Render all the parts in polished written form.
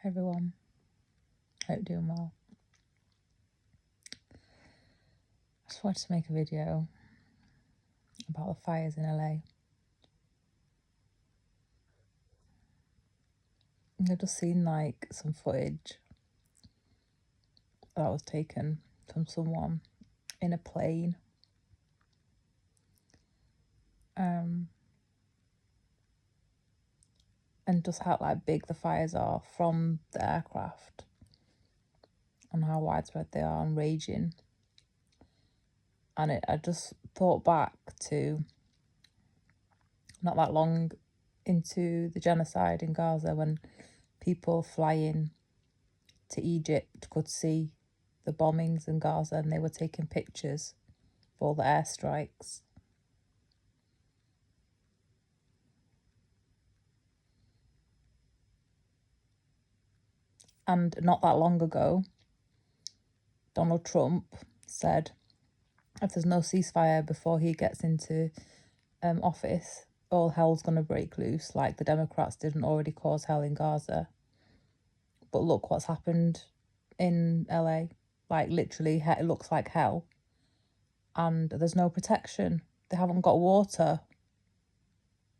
Hi everyone, hope you're doing well. I just wanted to make a video about the fires in LA. I've just seen like some footage that was taken from someone in a plane. And just how like big the fires are from the aircraft and how widespread they are and raging. And I just thought back to not that long into the genocide in Gaza when people flying to Egypt could see the bombings in Gaza and they were taking pictures of all the airstrikes. And not that long ago, Donald Trump said if there's no ceasefire before he gets into office, all hell's going to break loose, like the Democrats didn't already cause hell in Gaza. But look what's happened in LA. Like literally, it looks like hell. And there's no protection. They haven't got water.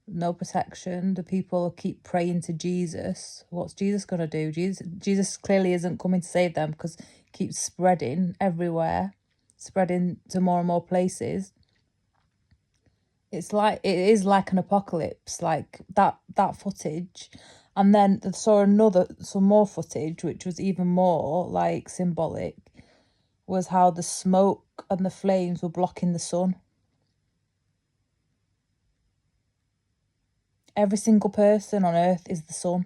No protection. The people keep praying to Jesus. What's Jesus going to do? Jesus clearly isn't coming to save them because it keeps spreading everywhere, spreading to more and more places. It is like an apocalypse, like that footage. And then I saw some more footage, which was even more like symbolic, was how the smoke and the flames were blocking the sun. Every single person on earth is the sun.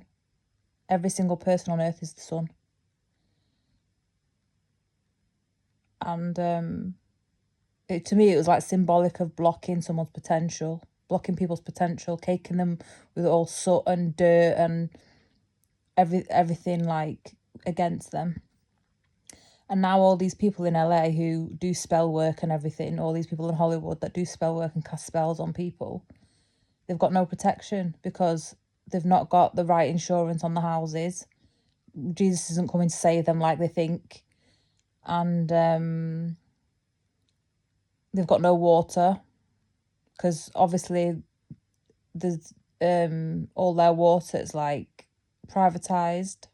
Every single person on earth is the sun. And to me, it was like symbolic of blocking someone's potential, blocking people's potential, caking them with all soot and dirt and everything like against them. And now all these people in LA who do spell work and everything, all these people in Hollywood that do spell work and cast spells on people, they've got no protection because they've not got the right insurance on the houses. Jesus isn't coming to save them like they think. And they've got no water because obviously there's all their water is like privatized,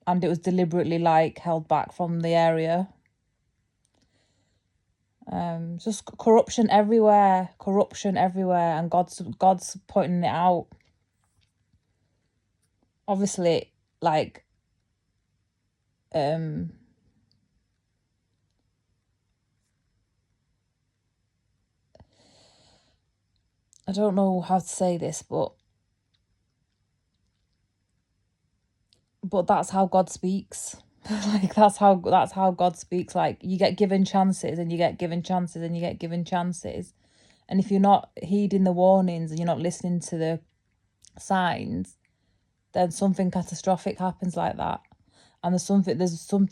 and it was deliberately like held back from the area. Just corruption everywhere, and God's pointing it out. Obviously, like I don't know how to say this, but that's how God speaks. Like that's how God speaks. Like you get given chances and you get given chances and you get given chances. And if you're not heeding the warnings and you're not listening to the signs, then something catastrophic happens like that. And there's something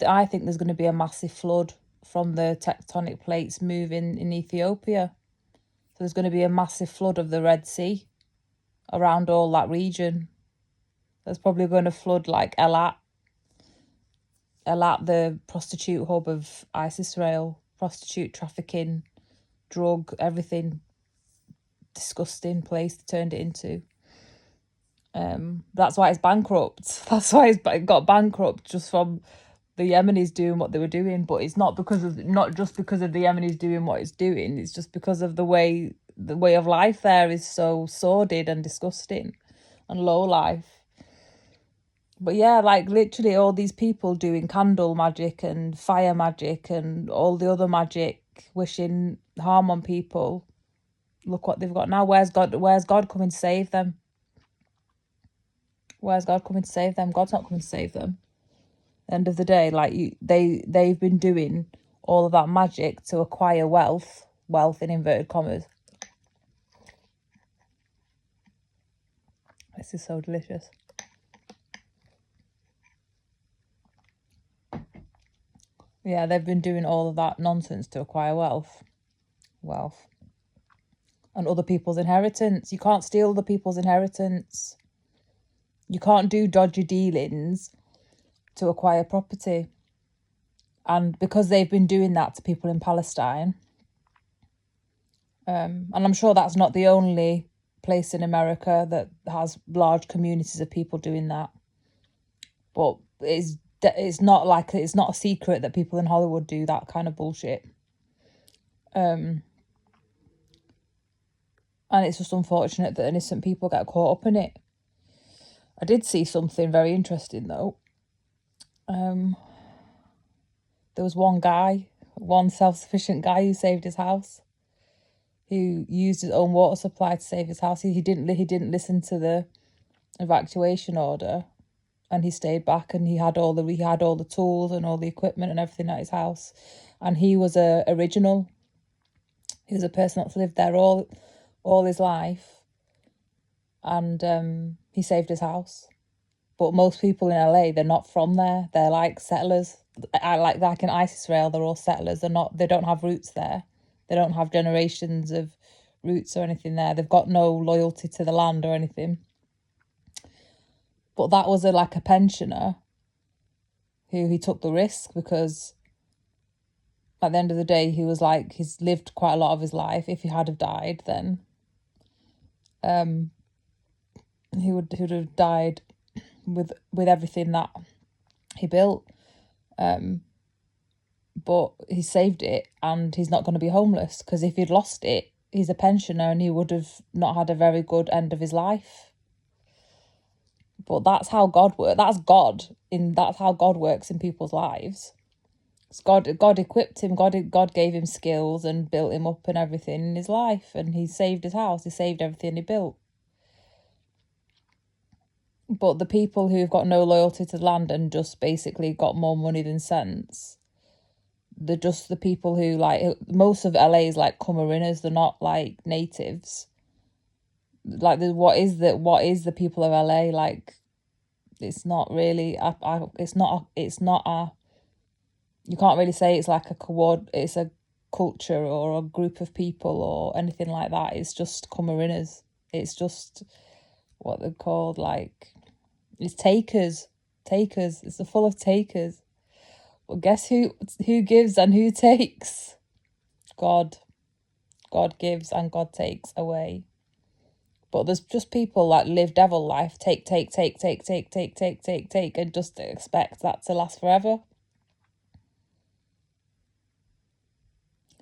I think there's going to be a massive flood from the tectonic plates moving in Ethiopia. So there's going to be a massive flood of the Red Sea around all that region. There's probably going to flood like Elat, the prostitute hub of Israel, prostitute trafficking, drug, everything, disgusting place they turned it into. That's why it's bankrupt. That's why it got bankrupt, just from the Yemenis doing what they were doing. But it's not just because of the Yemenis doing what it's doing. It's just because of the way of life there is so sordid and disgusting and low life. But yeah, like literally all these people doing candle magic and fire magic and all the other magic, wishing harm on people. Look what they've got now. Where's God coming to save them? Where's God coming to save them? God's not coming to save them. End of the day, like they've been doing all of that magic to acquire wealth in inverted commas. This is so delicious. Yeah, they've been doing all of that nonsense to acquire wealth. And other people's inheritance. You can't steal other people's inheritance. You can't do dodgy dealings to acquire property. And because they've been doing that to people in Palestine, and I'm sure that's not the only place in America that has large communities of people doing that, but it's not a secret that people in Hollywood do that kind of bullshit. And it's just unfortunate that innocent people get caught up in it. I did see something very interesting though. There was one self-sufficient guy who saved his house, who used his own water supply to save his house. He didn't listen to the evacuation order, and he stayed back, and he had all the tools and all the equipment and everything at his house. And he was a original. He was a person that's lived there all his life, and he saved his house. But most people in LA, they're not from there. They're like settlers. Like in Israel, they're all settlers. They don't have roots there. They don't have generations of roots or anything there. They've got no loyalty to the land or anything. But that was a pensioner who he took the risk, because at the end of the day, he was like, he's lived quite a lot of his life. If he had have died, then he would have died with everything that he built. But he saved it, and he's not going to be homeless, because if he'd lost it, he's a pensioner and he would have not had a very good end of his life. But that's how God works. That's how God works in people's lives. God equipped him. God gave him skills and built him up and everything in his life, and he saved his house. He saved everything he built. But the people who've got no loyalty to the land and just basically got more money than sense, they're just the people who, most of LA is like Comorinas. They're not like natives. Like, what is the people of LA like? It's not really. It's not a. You can't really say it's like it's a culture or a group of people or anything like that. It's just Comorinas. It's just what they're called. Like, it's takers. It's full of takers. Well, guess who gives and who takes? God. God gives and God takes away. But there's just people that live devil life, take, and just expect that to last forever.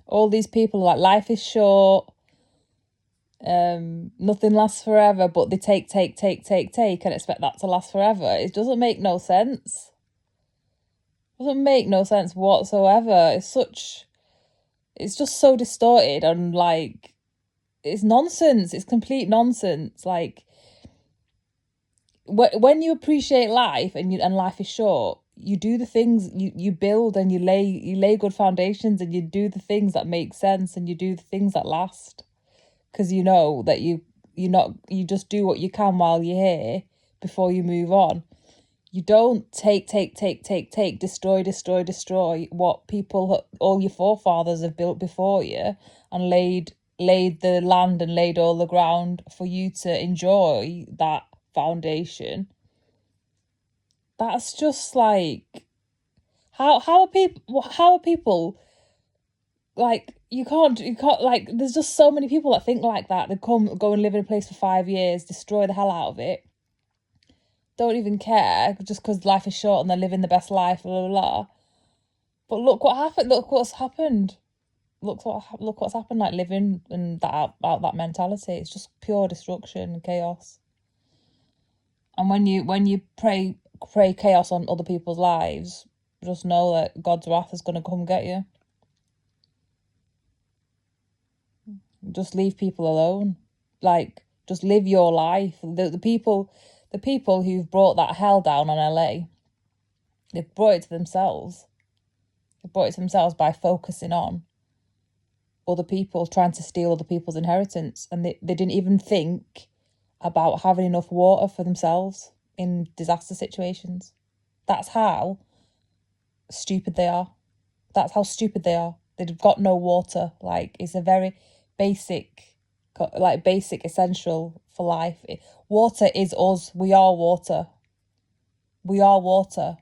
All these people are like, life is short, nothing lasts forever, but they take and expect that to last forever. It doesn't make no sense. It doesn't make no sense whatsoever. It's just so distorted, and like, it's nonsense. It's complete nonsense. Like, when you appreciate life and life is short, you do the things, you build and you lay good foundations, and you do the things that make sense, and you do the things that last, because you know that you just do what you can while you're here before you move on. You don't take, destroy what people, all your forefathers have built before you, and laid the land and laid all the ground for you to enjoy that foundation. That's just like, how are people like, you can't like, there's just so many people that think like that. They go and live in a place for 5 years, destroy the hell out of it, don't even care, just because life is short and they're living the best life, blah, blah, blah. But look what happened. Look what's happened. Look what's happened. Like, living in that mentality, it's just pure destruction and chaos. And when you pray chaos on other people's lives, just know that God's wrath is going to come get you. Just leave people alone. Like, just live your life. The people who've brought that hell down on LA, they've brought it to themselves. They've brought it to themselves by focusing on other people, trying to steal other people's inheritance. And they didn't even think about having enough water for themselves in disaster situations. That's how stupid they are. They've got no water. Like, it's a very basic like basic essential for life. Water is us. We are water. We are water.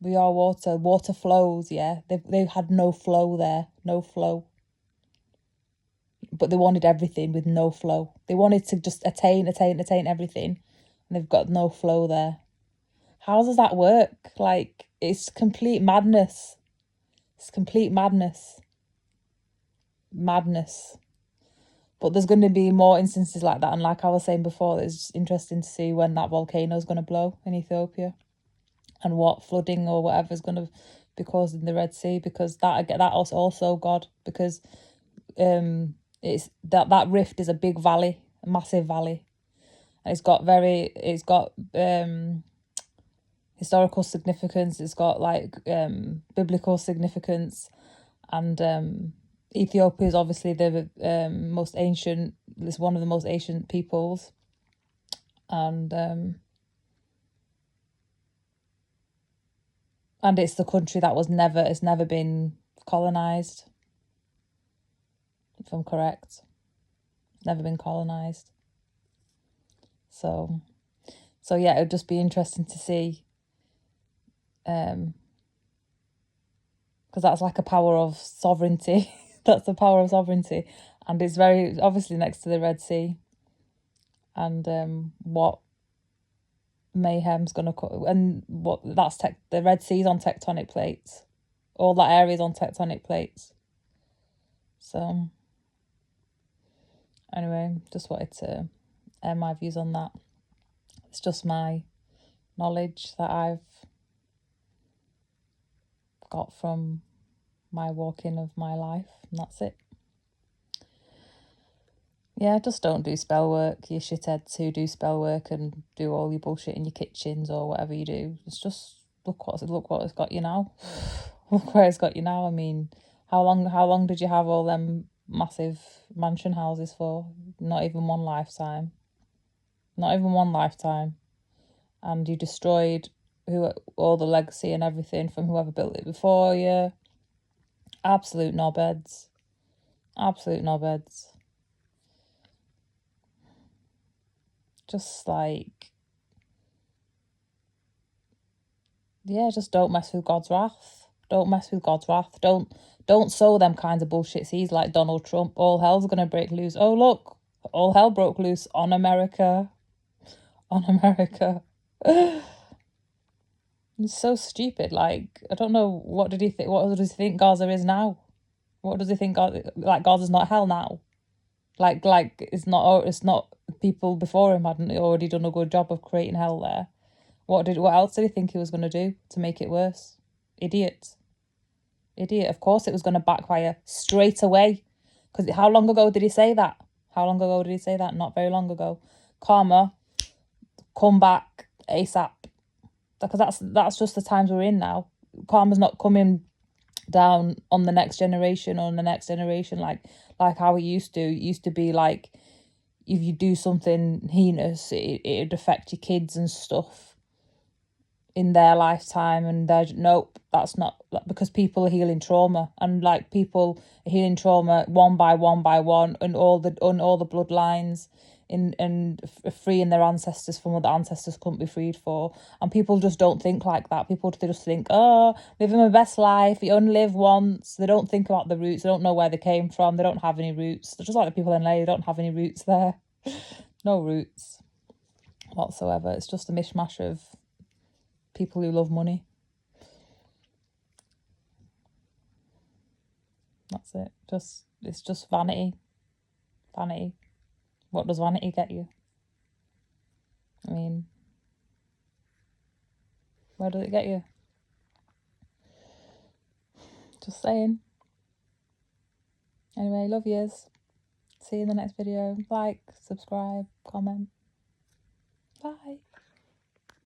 We are water. Water flows, yeah. They've had no flow there. No flow. But they wanted everything with no flow. They wanted to just attain everything. And they've got no flow there. How does that work? Like, it's complete madness. It's complete madness. Madness. But there's going to be more instances like that. And like I was saying before, it's interesting to see when that volcano is going to blow in Ethiopia. And what flooding or whatever is going to be caused in the Red Sea, because that also God, because it's that rift is a big valley, a massive valley, and it's got historical significance. It's got like biblical significance, and Ethiopia is obviously the most ancient. It's one of the most ancient peoples, and it's the country that it's never been colonized, if I'm correct. It's never been colonized. So yeah, it would just be interesting to see, because that's like a power of sovereignty. That's the power of sovereignty, and it's very obviously next to the Red Sea, and what mayhem's gonna and what that's the Red Sea's on tectonic plates. All that area is on tectonic plates. So anyway, just wanted to air my views on that. It's just my knowledge that I've got from my walking of my life, and that's it. Yeah, just don't do spell work, you shitheads who do spell work and do all your bullshit in your kitchens or whatever you do. It's just look what it's got you now. Look where it's got you now. I mean, how long did you have all them massive mansion houses for? Not even one lifetime. Not even one lifetime. And you destroyed all the legacy and everything from whoever built it before you. Absolute knobheads. Absolute knobheads. Just like, yeah, just don't mess with God's wrath. Don't mess with God's wrath. Don't sow them kinds of bullshit seeds like Donald Trump. All hell's gonna break loose. Oh look, all hell broke loose on America. On America. It's so stupid. Like, I don't know, what does he think Gaza is now? What does he think Gaza's not hell now? Like it's not people before him hadn't already done a good job of creating hell there. What else did he think he was going to do to make it worse? Idiot. Of course it was going to backfire straight away. Because how long ago did he say that? Not very long ago. Karma, come back ASAP. Because that's just the times we're in now. Karma's not coming down on the next generation like how it used to. It used to be like, if you do something heinous, it'd affect your kids and stuff in their lifetime, and nope, that's not, because people are healing trauma, and like people are healing trauma one by one, and all the bloodlines and freeing their ancestors from what the ancestors couldn't be freed for. And people just don't think like that. People just think, oh, living my best life, you only live once. They don't think about the roots. They don't know where they came from. They don't have any roots. They're just like the people in LA. They don't have any roots there. No roots whatsoever. It's just a mishmash of people who love money. That's it. It's just vanity. What does vanity get you? I mean, where does it get you? Just saying. Anyway, love yous. See you in the next video. Like, subscribe, comment. Bye.